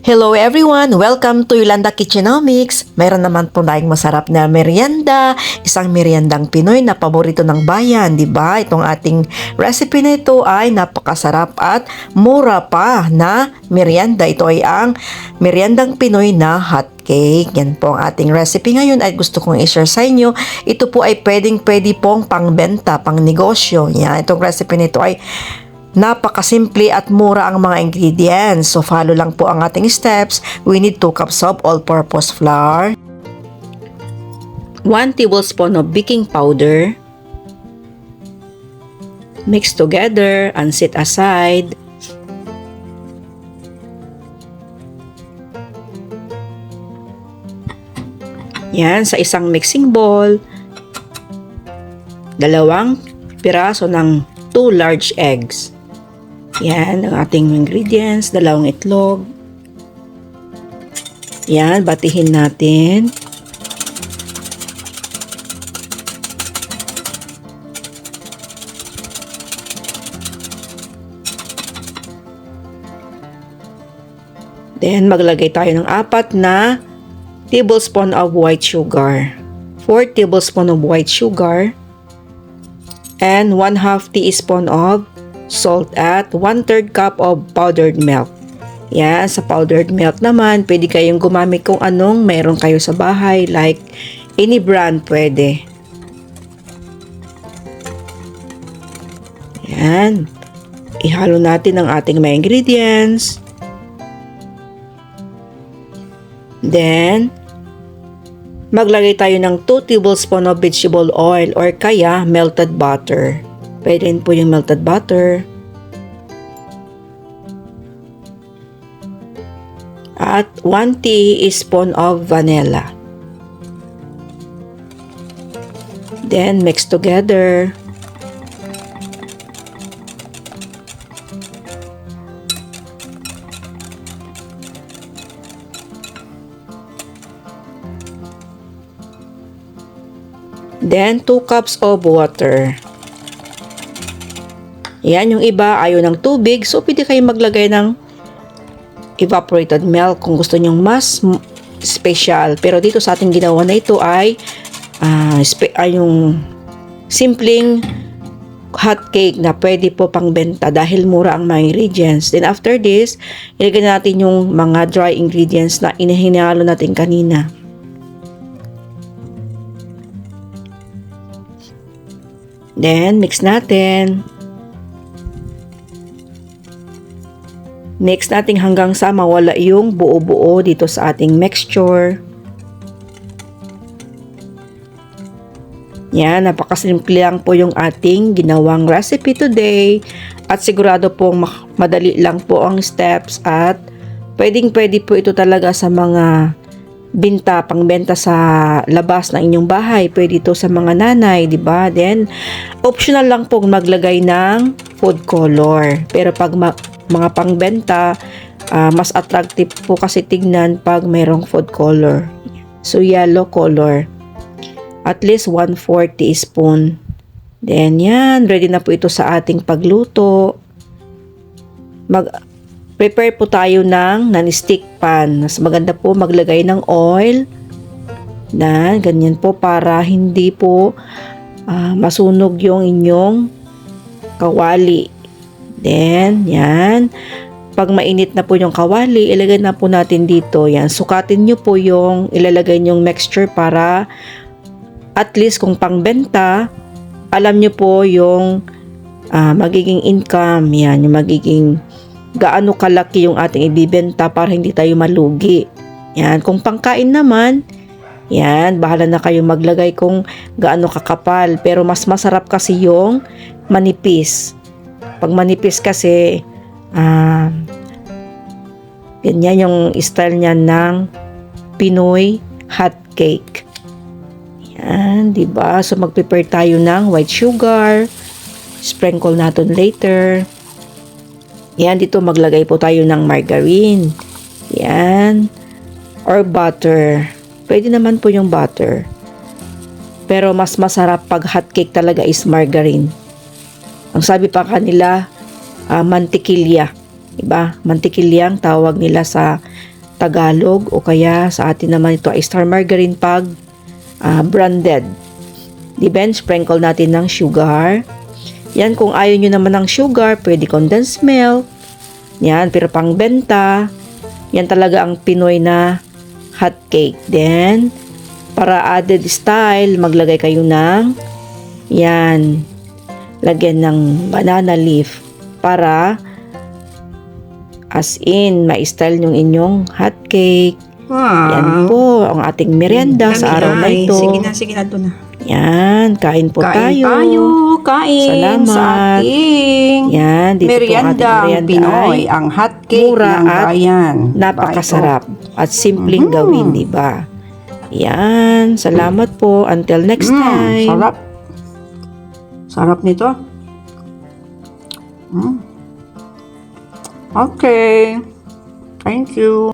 Hello everyone! Welcome to Yolanda Kitchenomics. Mayroon naman po tayong masarap na merienda, isang meriendang Pinoy na paborito ng bayan, di ba? Itong ating recipe na ito ay napakasarap at mura pa na merienda. Ito ay ang meriendang Pinoy na hot cake. Yan po ang ating recipe ngayon at gusto kong i-share sa inyo. Ito po ay pwede pong pangbenta, pang negosyo. Yan, itong recipe nito ay napakasimple at mura ang mga ingredients. So follow lang po ang ating steps. We need 2 cups of all-purpose flour, 1 tablespoon of baking powder, mix together and set aside. Yan, sa isang mixing bowl, 2 piraso ng 2 large eggs. Yan, ang ating ingredients, 2 itlog. Yan, batihin natin. Then, maglagay tayo ng 4 na tablespoon of white sugar. 4 tablespoon of white sugar. And 1/2 teaspoon of salt at 1/3 cup of powdered milk. Yan, sa powdered milk naman, pwede kayong gumamit kung anong meron kayo sa bahay, like any brand pwede. Yan. Ihalo natin ang ating mga ingredients. Then, maglagay tayo ng 2 tablespoon of vegetable oil or kaya melted butter. Pwede rin po yung melted butter. At 1 teaspoon of vanilla. Then, mix together. Then, 2 cups of water. Yan, yung iba ayaw ng tubig, so pwede kayong maglagay ng evaporated milk kung gusto nyong mas special. Pero dito sa ating ginawa na ito ay yung simpleng hot cake na pwede po pangbenta dahil mura ang mga ingredients. Then after this, ilagay natin yung mga dry ingredients na inahinalo natin kanina. Then, mix natin. Mix natin hanggang sa mawala yung buo-buo dito sa ating mixture. Yan, napakasimple lang po yung ating ginawang recipe today. At sigurado pong madali lang po ang steps at pwedeng-pwede po ito talaga sa mga pangbenta sa labas ng inyong bahay. Pwede ito sa mga nanay, di ba? Then, optional lang po maglagay ng food color. Pero pag mga pangbenta, mas attractive po kasi tignan pag mayroong food color. So, yellow color. At least 1/4 teaspoon. Then, yan. Ready na po ito sa ating pagluto. Prepare po tayo ng non-stick pan. Mas maganda po maglagay ng oil. Ganyan po para hindi po masunog yung inyong kawali. Then, yan. Pag mainit na po yung kawali, ilagay na po natin dito. Yan. Sukatin nyo po yung ilalagay nyong mixture para at least kung pangbenta, alam nyo po yung magiging income. Yan. Yung magiging gaano kalaki yung ating ibibenta para hindi tayo malugi. Yan. Kung pangkain naman, yan. Bahala na kayo maglagay kung gaano kakapal. Pero mas masarap kasi yung manipis. Pag manipis kasi, ganyan yung style niya ng Pinoy hot cake. Yan, diba? So, mag-prepare tayo ng white sugar. Sprinkle natin later. Yan, dito maglagay po tayo ng margarine. Yan. Or butter. Pwede naman po yung butter. Pero mas masarap pag hot cake talaga is margarine. Ang sabi pa kanila, mantikilya. Diba? Mantikilya ang tawag nila sa Tagalog o kaya sa atin naman ito ay star margarine pag branded. Di ba? Sprinkle natin ng sugar. Yan, kung ayaw nyo naman ng sugar, pwede condensed milk. Yan, pero pang benta. Yan talaga ang Pinoy na hot cake. Then, para added style, maglagay kayo ng yan, lagyan ng banana leaf para as in, ma-style yung inyong hot cake. Wow. Yan po, ang ating merienda sa araw na ito. Sige na, ito na. Yan, kain po Kain tayo. Kain Salamat. sa ating Yan, dito po ang ating merienda merienda Pinoy, ay ang hot cake mura ng at bayan. napakasarap at simpleng gawin, di ba? Yan, salamat po. Until next time. Sarap. Sarap nito. Okay. Thank you.